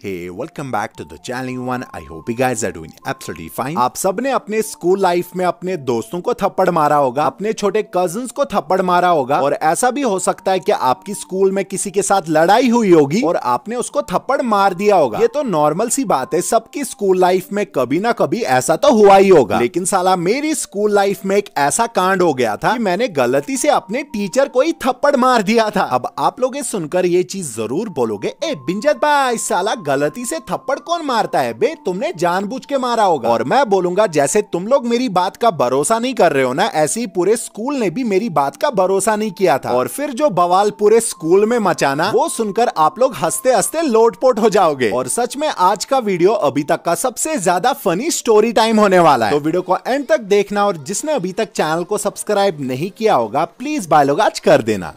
Hey, welcome back to the channel one. I hope you guys are doing absolutely fine. आप सबने अपने school life में अपने दोस्तों को थप्पड़ मारा होगा, अपने छोटे कजिन्स को थप्पड़ मारा होगा, और ऐसा भी हो सकता है कि आपकी स्कूल में किसी के साथ लड़ाई हुई होगी और आपने उसको थप्पड़ मार दिया होगा। ये तो नॉर्मल सी बात है, सबकी स्कूल लाइफ में कभी ना कभी ऐसा तो हुआ ही होगा। लेकिन साला मेरी स्कूल लाइफ में एक ऐसा कांड हो गया था कि मैंने गलती से अपने टीचर को ही थप्पड़ मार दिया था। अब आप लोग सुनकर ये चीज जरूर बोलोगे, ए बिंजत भाई साला गलती से थप्पड़ कौन मारता है बे, तुमने जानबूझ के मारा होगा। और मैं बोलूंगा जैसे तुम लोग मेरी बात का भरोसा नहीं कर रहे हो ना, ऐसे ही पूरे स्कूल ने भी मेरी बात का भरोसा नहीं किया था। और फिर जो बवाल पूरे स्कूल में मचाना, वो सुनकर आप लोग हंसते हंसते लोटपोट हो जाओगे। और सच में आज का वीडियो अभी तक का सबसे ज्यादा फनी स्टोरी टाइम होने वाला है, तो वीडियो को एंड तक देखना। और जिसने अभी तक चैनल को सब्सक्राइब नहीं किया होगा, प्लीज भाई लोग आज कर देना।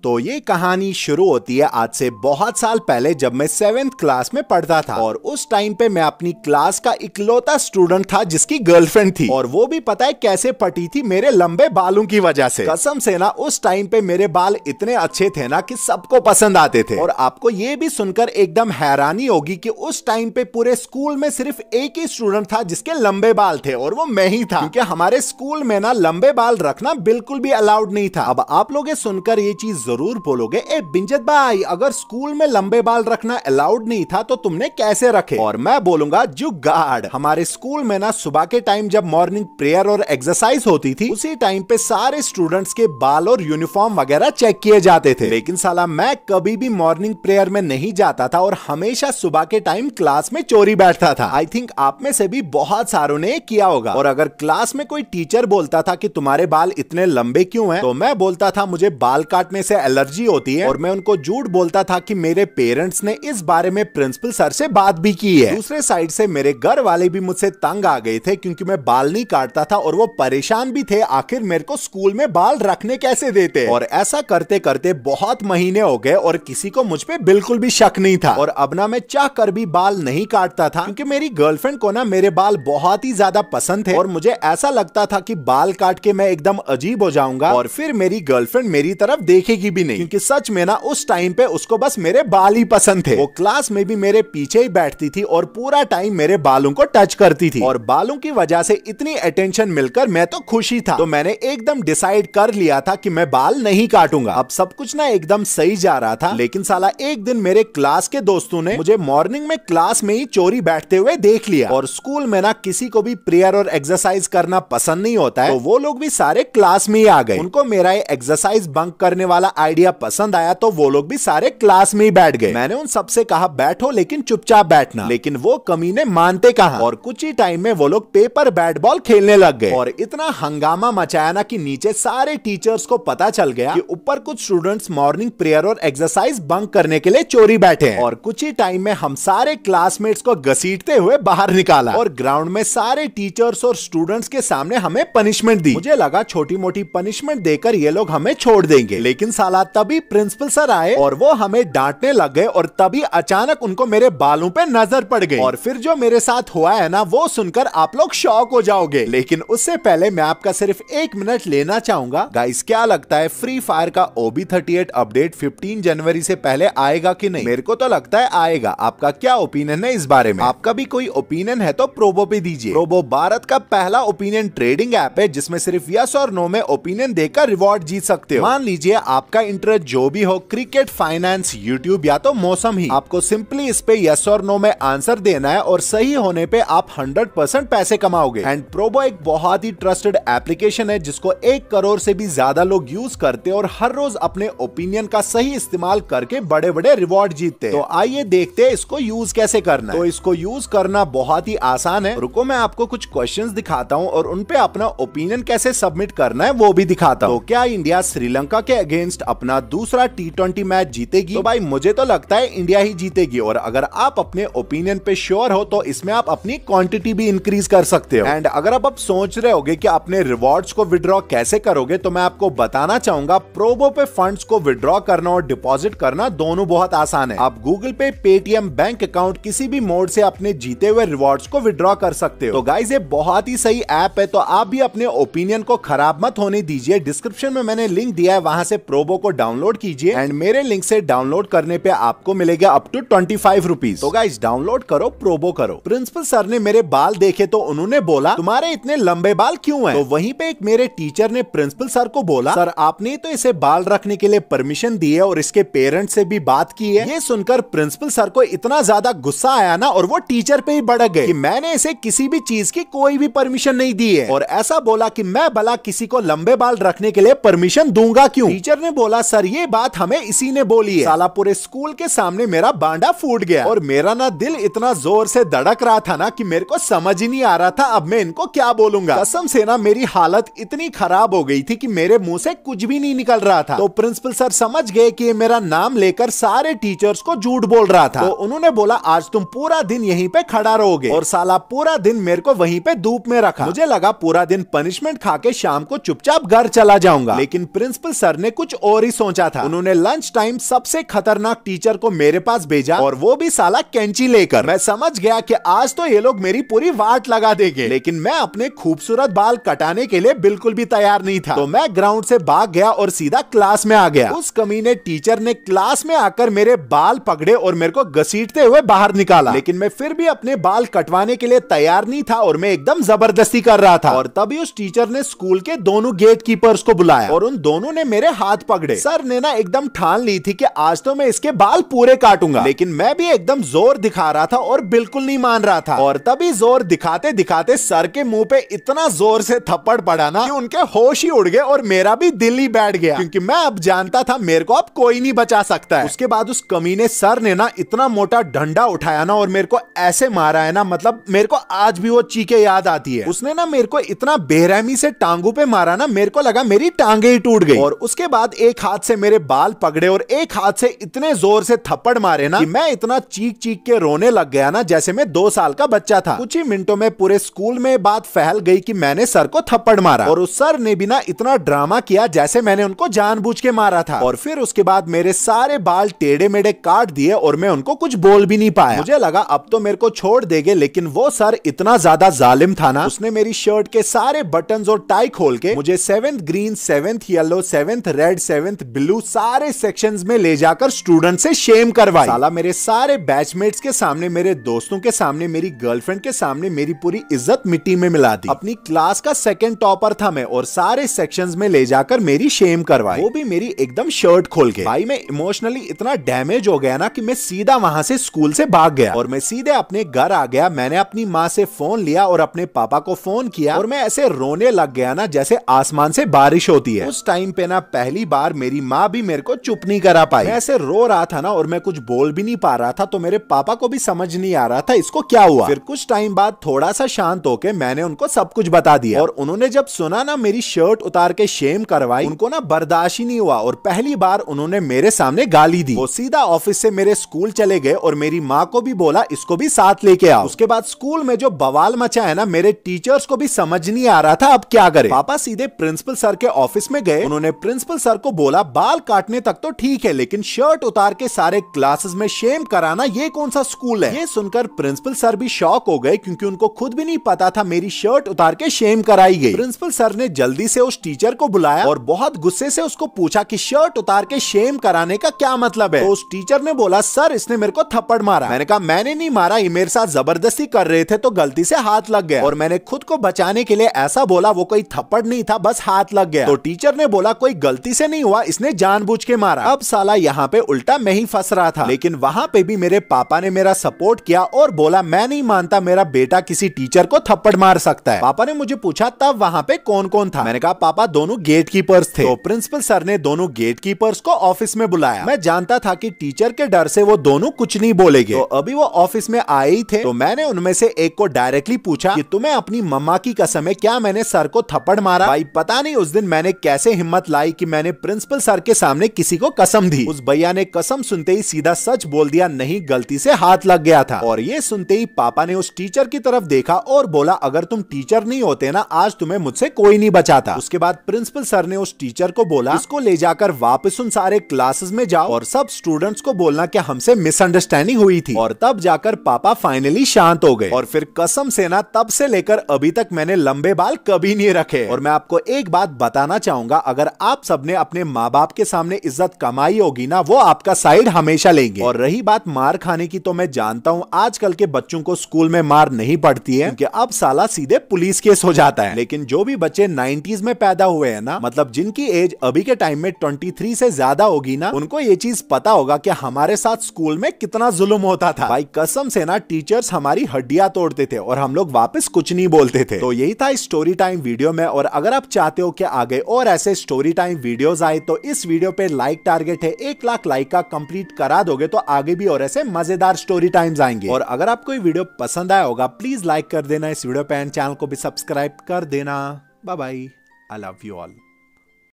तो ये कहानी शुरू होती है आज से बहुत साल पहले, जब मैं 7th क्लास में पढ़ता था। और उस टाइम पे मैं अपनी क्लास का इकलौता स्टूडेंट था जिसकी गर्लफ्रेंड थी, और वो भी पता है कैसे पटी थी, मेरे लंबे बालों की वजह से। कसम से ना, उस टाइम पे मेरे बाल इतने अच्छे थे ना कि सबको पसंद आते थे। और आपको ये भी सुनकर एकदम हैरानी होगी कि उस टाइम पे पूरे स्कूल में सिर्फ एक ही स्टूडेंट था जिसके लंबे बाल थे, और वो मैं ही था, क्योंकि हमारे स्कूल में ना लंबे बाल रखना बिल्कुल भी अलाउड नहीं था। अब आप लोग ये सुनकर ये चीज जरूर बोलोगे, ए बिंजत भाई अगर स्कूल में लंबे बाल रखना अलाउड नहीं था तो तुमने कैसे रखे? और मैं बोलूंगा जुगाड़। हमारे स्कूल में ना सुबह के टाइम जब मॉर्निंग प्रेयर और एक्सरसाइज होती थी, उसी टाइम पे सारे स्टूडेंट्स के बाल और यूनिफॉर्म वगैरह चेक किए जाते थे। लेकिन साला मैं कभी भी मॉर्निंग प्रेयर में नहीं जाता था और हमेशा सुबह के टाइम क्लास में चोरी बैठता था। आई थिंक आप में से भी बहुत सारों ने किया होगा। और अगर क्लास में कोई टीचर बोलता था कि तुम्हारे बाल इतने लंबे क्यों हैं, तो मैं बोलता था मुझे बाल काटने से एलर्जी होती है। और मैं उनको झूठ बोलता था कि मेरे पेरेंट्स ने इस बारे में प्रिंसिपल सर से बात भी की है। दूसरे साइड से मेरे घर वाले भी मुझसे तंग आ गए थे, क्योंकि मैं बाल नहीं काटता था, और वो परेशान भी थे आखिर मेरे को स्कूल में बाल रखने कैसे देते। और ऐसा करते करते बहुत महीने हो गए और किसी को मुझ पे बिल्कुल भी शक नहीं था। और अब ना मैं चाह कर भी बाल नहीं काटता था, क्योंकि मेरी गर्लफ्रेंड को ना मेरे बाल बहुत ही ज्यादा पसंद थे, और मुझे ऐसा लगता था कि बाल काट के मैं एकदम अजीब हो जाऊंगा और फिर मेरी गर्लफ्रेंड मेरी तरफ देखेगी भी नहीं, क्योंकि सच में ना उस टाइम पे उसको बस मेरे बाल ही पसंद थे। वो क्लास में भी मेरे पीछे ही बैठती थी और पूरा टाइम मेरे बालों को टच करती थी, और बालों की वजह से इतनी अटेंशन मिलकर मैं तो खुशी था। तो मैंने एकदम डिसाइड कर लिया था कि मैं बाल नहीं काटूंगा। अब सब कुछ ना एकदम सही जा रहा था, लेकिन साला एक दिन मेरे क्लास के दोस्तों ने मुझे मॉर्निंग में क्लास में ही चोरी बैठते हुए देख लिया। और स्कूल में ना किसी को भी प्रेयर और एक्सरसाइज करना पसंद नहीं होता है, तो वो लोग भी सारे क्लास में ही आ गए। उनको मेरा ये एक्सरसाइज बंक करने वाला आइडिया पसंद आया, तो वो लोग भी सारे क्लास में ही बैठ गए। मैंने उन सबसे कहा बैठो, लेकिन चुपचाप बैठना, लेकिन वो कमीने मानते कहां। और कुछ ही टाइम में वो लोग पेपर बैट बॉल खेलने लग गए, और इतना हंगामा मचाया ना कि नीचे सारे टीचर्स को पता चल गया कि ऊपर कुछ स्टूडेंट्स मॉर्निंग प्रेयर और एक्सरसाइज बंक करने के लिए चोरी बैठे हैं। और कुछ ही टाइम में हम सारे क्लासमेट्स को घसीटते हुए बाहर निकाला, और ग्राउंड में सारे टीचर्स और स्टूडेंट्स के सामने हमें पनिशमेंट दी। मुझे लगा छोटी मोटी पनिशमेंट देकर ये लोग हमें छोड़ देंगे, लेकिन साला तभी प्रिंसिपल सर आए और वो हमें डांटने लग गए। और तभी अचानक उनको मेरे बालों पे नजर पड़ गई, और फिर जो मेरे साथ हुआ है ना, वो सुनकर आप लोग शॉक हो जाओगे। लेकिन उससे पहले मैं आपका सिर्फ 1 मिनट लेना चाहूंगा। गाइस, क्या लगता है फ्री फायर का OB38 अपडेट 15 जनवरी से पहले आएगा कि नहीं? मेरे को तो लगता है आएगा। आपका क्या ओपिनियन है इस बारे में? आपका भी कोई ओपिनियन है तो प्रोबो पे दीजिए। प्रोबो भारत का पहला ओपिनियन ट्रेडिंग ऐप है, जिसमें सिर्फ यस और नो में ओपिनियन देकर रिवॉर्ड जीत सकते हो। मान लीजिए आपका इंटरेस्ट जो भी हो, क्रिकेट, फाइनेंस, यूट्यूब या तो मौसम ही, आपको सिंपली इस पे यस और नो में आंसर देना है, और सही होने पे आप 100% पैसे कमाओगे। एंड प्रोबो एक बहुत ही ट्रस्टेड एप्लीकेशन है, जिसको 1 करोड़ से भी ज्यादा लोग यूज करते हैं, और हर रोज अपने ओपिनियन का सही इस्तेमाल करके बड़े बड़े रिवॉर्ड जीतते हैं। तो आइए देखते हैं इसको यूज कैसे करना है। तो इसको यूज करना बहुत ही आसान है। रुको, मैं आपको कुछ क्वेश्चंस दिखाता हूँ, और उनपे अपना ओपिनियन कैसे सबमिट करना है वो भी दिखाता हूँ। तो क्या इंडिया श्रीलंका के अगेंस्ट अपना दूसरा T20 मैच जीतेगी, तो भाई मुझे तो लगता है इंडिया ही जीतेगी। और अगर आप अपने ओपिनियन पे श्योर हो तो इसमें आप अपनी क्वांटिटी भी इंक्रीज कर सकते हो। एंड अगर आप सोच रहे होगे कि अपने रिवॉर्ड्स को विड्रॉ कैसे करोगे, तो मैं आपको बताना चाहूंगा प्रोबो पे फंड्स को विड्रॉ करना और डिपॉजिट करना दोनों बहुत आसान है। आप गूगल पे, पेटीएम, बैंक अकाउंट किसी भी मोड से अपने जीते हुए रिवॉर्ड्स को विड्रॉ कर सकते हो। तो गाइस ये बहुत ही सही ऐप है, तो आप भी अपने ओपिनियन को खराब मत होने दीजिए। डिस्क्रिप्शन में मैंने लिंक दिया है, वहां से प्रोबो को डाउनलोड कीजिए एंड मेरे लिंक से डाउनलोड करने पे आपको मिलेगा अप टू 25 रुपीज। तो गाइस डाउनलोड करो, प्रोबो करो। प्रिंसिपल सर ने मेरे बाल देखे तो उन्होंने बोला तुम्हारे इतने लंबे बाल क्यों हैं? तो वहीं पे एक मेरे टीचर ने प्रिंसिपल सर को बोला सर आपने तो इसे बाल रखने के लिए परमिशन दी है और इसके पेरेंट्स से भी बात की है। ये सुनकर प्रिंसिपल सर को इतना ज्यादा गुस्सा आया ना, और वो टीचर पे ही भड़क गए कि मैंने इसे किसी भी चीज की कोई भी परमिशन नहीं दी है, और ऐसा बोला कि मैं भला किसी को लंबे बाल रखने के लिए परमिशन दूंगा क्यों? टीचर ने बोला सर ये बात हमें इसी ने बोली है। साला पूरे स्कूल के सामने मेरा बांडा फूट गया, और मेरा ना दिल इतना जोर से धड़क रहा था ना कि मेरे को समझ ही नहीं आ रहा था अब मैं इनको क्या बोलूंगा। कसम से ना मेरी हालत इतनी खराब हो गई थी कि मेरे मुंह से कुछ भी नहीं निकल रहा था। तो प्रिंसिपल सर समझ गए कि ये मेरा नाम लेकर सारे टीचर्स को झूठ बोल रहा था। तो उन्होंने बोला आज तुम पूरा दिन यहीं पे खड़ा रहोगे, और साला पूरा दिन मेरे को वहीं पे धूप में रखा। मुझे लगा पूरा दिन पनिशमेंट खा के शाम को चुपचाप घर चला जाऊंगा, लेकिन प्रिंसिपल सर ने कुछ और ही सोचा था। उन्होंने लंच टाइम सबसे खतरनाक टीचर को मेरे पास भेजा, और वो भी साला कैंची लेकर। मैं समझ गया कि आज तो ये लोग मेरी पूरी वाट लगा देंगे, लेकिन मैं अपने खूबसूरत बाल कटाने के लिए बिल्कुल भी तैयार नहीं था। तो मैं ग्राउंड से भाग गया और सीधा क्लास में आ गया। उस कमीने टीचर ने क्लास में आकर मेरे बाल पकड़े और मेरे को घसीटते हुए बाहर निकाला, लेकिन मैं फिर भी अपने बाल कटवाने के लिए तैयार नहीं था और मैं एकदम जबरदस्ती कर रहा था। और तभी उस टीचर ने स्कूल के दोनों गेट कीपर्स को बुलाया और उन दोनों ने मेरे हाथ पकड़े। सर ने ना एकदम ठान ली थी कि आज तो मैं इसके बाल पूरे काटूंगा, लेकिन मैं भी एकदम जोर दिखा रहा था और बिल्कुल नहीं मान रहा था। और तभी जोर दिखाते दिखाते सर के मुंह पे इतना जोर से थप्पड़ पड़ा ना कि उनके होश ही उड़ गए और मेरा भी दिल ही बैठ गया, क्योंकि मैं अब जानता था मेरे को अब कोई नहीं बचा सकता है। उसके बाद उस कमीने सर ने ना इतना मोटा डंडा उठाया ना और मेरे को ऐसे मारा है ना, मतलब मेरे को आज भी वो चीखें याद आती है। उसने ना मेरे को इतना बेरहमी से टांगों पे मारा ना, मेरे को लगा मेरी टांगे ही टूट गई। और उसके बाद एक हाथ से मेरे बाल पकड़े और एक हाथ से इतने जोर से थप्पड़ मारे ना कि मैं इतना चीख चीख के रोने लग गया ना जैसे मैं 2 साल का बच्चा था। कुछ ही मिनटों में पूरे स्कूल में बात फैल गई कि मैंने सर को थप्पड़ मारा, और उस सर ने भी ना इतना ड्रामा किया जैसे मैंने उनको जानबूझ के मारा था। और फिर उसके बाद मेरे सारे बाल टेढ़े मेढ़े काट दिए और मैं उनको कुछ बोल भी नहीं पाया। मुझे लगा अब तो मेरे को छोड़ देंगे, लेकिन वो सर इतना ज्यादा जालिम था ना, उसने मेरी शर्ट के सारे बटन्स और टाई खोल के मुझे 7th green, 7th yellow, 7th red, 7th blue सारे सेक्शंस में ले जाकर स्टूडेंट से शेम करवाई। साला मेरे सारे बैचमेट्स के सामने, मेरे दोस्तों के सामने, मेरी गर्लफ्रेंड के सामने मेरी पूरी इज्जत मिट्टी में मिला दी। अपनी क्लास का 2nd टॉपर था मैं, और सारे सेक्शंस में ले जाकर मेरी शेम करवाई, वो भी मेरी एकदम शर्ट खोल के। भाई मैं इमोशनली इतना डैमेज हो गया ना कि मैं सीधा वहां से स्कूल से भाग गया और मैं सीधे अपने घर आ गया। मैंने अपनी माँ से फोन लिया और अपने पापा को फोन किया, और मैं ऐसे रोने लग गया ना जैसे आसमान से बारिश होती है। उस टाइम पे ना पहली बार मेरी माँ भी मेरे को चुप नहीं करा पाई। मैं ऐसे रो रहा था ना और मैं कुछ बोल भी नहीं पा रहा था, तो मेरे पापा को भी समझ नहीं आ रहा था इसको क्या हुआ। फिर कुछ टाइम बाद थोड़ा सा शांत होके मैंने उनको सब कुछ बता दिया, और उन्होंने जब सुना ना मेरी शर्ट उतार के शेम करवाई, उनको ना बर्दाश्त ही नहीं हुआ और पहली बार उन्होंने मेरे सामने गाली दी। वो सीधा ऑफिस से मेरे स्कूल चले गए और मेरी माँ को भी बोला इसको भी साथ लेके आओ। उसके बाद स्कूल में जो बवाल मचा है ना, मेरे टीचर्स को भी समझ नहीं आ रहा था अब क्या करे। पापा सीधे प्रिंसिपल सर के ऑफिस में गए। उन्होंने प्रिंसिपल सर को बोला बाल काटने तक तो ठीक है, लेकिन शर्ट उतार के सारे क्लासेस में शेम कराना ये कौन सा स्कूल है। ये सुनकर प्रिंसिपल सर भी शॉक हो गए, क्योंकि उनको खुद भी नहीं पता था मेरी शर्ट उतार के शेम कराई गई। प्रिंसिपल सर ने जल्दी से उस टीचर को बुलाया और बहुत गुस्से से उसको पूछा कि शर्ट उतार के शेम कराने का क्या मतलब है। तो उस टीचर ने बोला सर इसने मेरे को थप्पड़ मारा। मैंने कहा मैंने नहीं मारा, ये मेरे साथ जबरदस्ती कर रहे थे तो गलती से हाथ लग गया, और मैंने खुद को बचाने के लिए ऐसा बोला, वो कोई थप्पड़ नहीं था बस हाथ लग गया। तो टीचर ने बोला कोई गलती से नहीं हुआ, इसने जानबूझ के मारा। अब साला यहाँ पे उल्टा मैं ही फंस रहा था, लेकिन वहां पे भी मेरे पापा ने मेरा सपोर्ट किया और बोला मैं नहीं मानता मेरा बेटा किसी टीचर को थप्पड़ मार सकता है। पापा ने मुझे पूछा तब वहां पे कौन कौन था। मैंने कहा पापा दोनों गेट कीपर्स थे। तो प्रिंसिपल सर ने दोनों गेट कीपर्स को ऑफिस में बुलाया। मैं जानता था कि टीचर के डर से वो दोनों कुछ नहीं बोलेंगे, तो अभी वो ऑफिस में आए ही थे। तो मैंने उनमें से एक को डायरेक्टली पूछा कि तुम्हें अपनी मम्मा की कसम है क्या मैंने सर को थप्पड़ मारा। भाई पता नहीं उस दिन मैंने कैसे हिम्मत लाई कि मैंने प्रिंसिपल प्रिंसिपल सर के सामने किसी को कसम दी। उस भैया ने कसम सुनते ही सीधा सच बोल दिया, नहीं गलती से हाथ लग गया था। और ये सुनते ही पापा ने उस टीचर की तरफ देखा और बोला, अगर तुम टीचर नहीं होते ना आज तुम्हें मुझसे कोई नहीं बचाता। उसके बाद प्रिंसिपल सर ने उस टीचर को बोला, इसको ले जाकर वापस उन सारे क्लासेस में जाओ और सब स्टूडेंट्स को बोलना कि हमसे मिसअंडरस्टैंडिंग हुई थी। और तब जाकर पापा फाइनली शांत हो गए। और फिर कसम से ना तब से लेकर अभी तक मैंने लंबे बाल कभी नहीं रखे। और मैं आपको एक बात बताना चाहूंगा, अगर आप सबने अपने माँ बाप के सामने इज्जत कमाई होगी ना, वो आपका साइड हमेशा लेंगे। और रही बात मार खाने की, तो मैं जानता हूँ आजकल के बच्चों को स्कूल में मार नहीं पड़ती है, क्योंकि अब साला सीधे पुलिस केस हो जाता है। लेकिन जो भी बच्चे 90s में पैदा हुए हैं ना, मतलब जिनकी एज अभी के टाइम में 23 से ज्यादा होगी ना, उनको ये चीज पता होगा कि हमारे साथ स्कूल में कितना जुल्म होता था। भाई कसम से ना टीचर्स हमारी हड्डियां तोड़ते थे और हम लोग वापस कुछ नहीं बोलते थे। तो यही था स्टोरी टाइम वीडियो में। और अगर आप चाहते हो कि आगे और ऐसे स्टोरी टाइम वीडियोस आए, तो इस वीडियो पे लाइक टारगेट है 1 लाख लाइक का, कंप्लीट करा दोगे तो आगे भी और ऐसे मजेदार स्टोरी टाइम्स आएंगे। और अगर आपको ये वीडियो पसंद आया होगा प्लीज लाइक कर देना इस वीडियो पे, एंड चैनल को भी सब्सक्राइब कर देना। Bye bye, I love you all.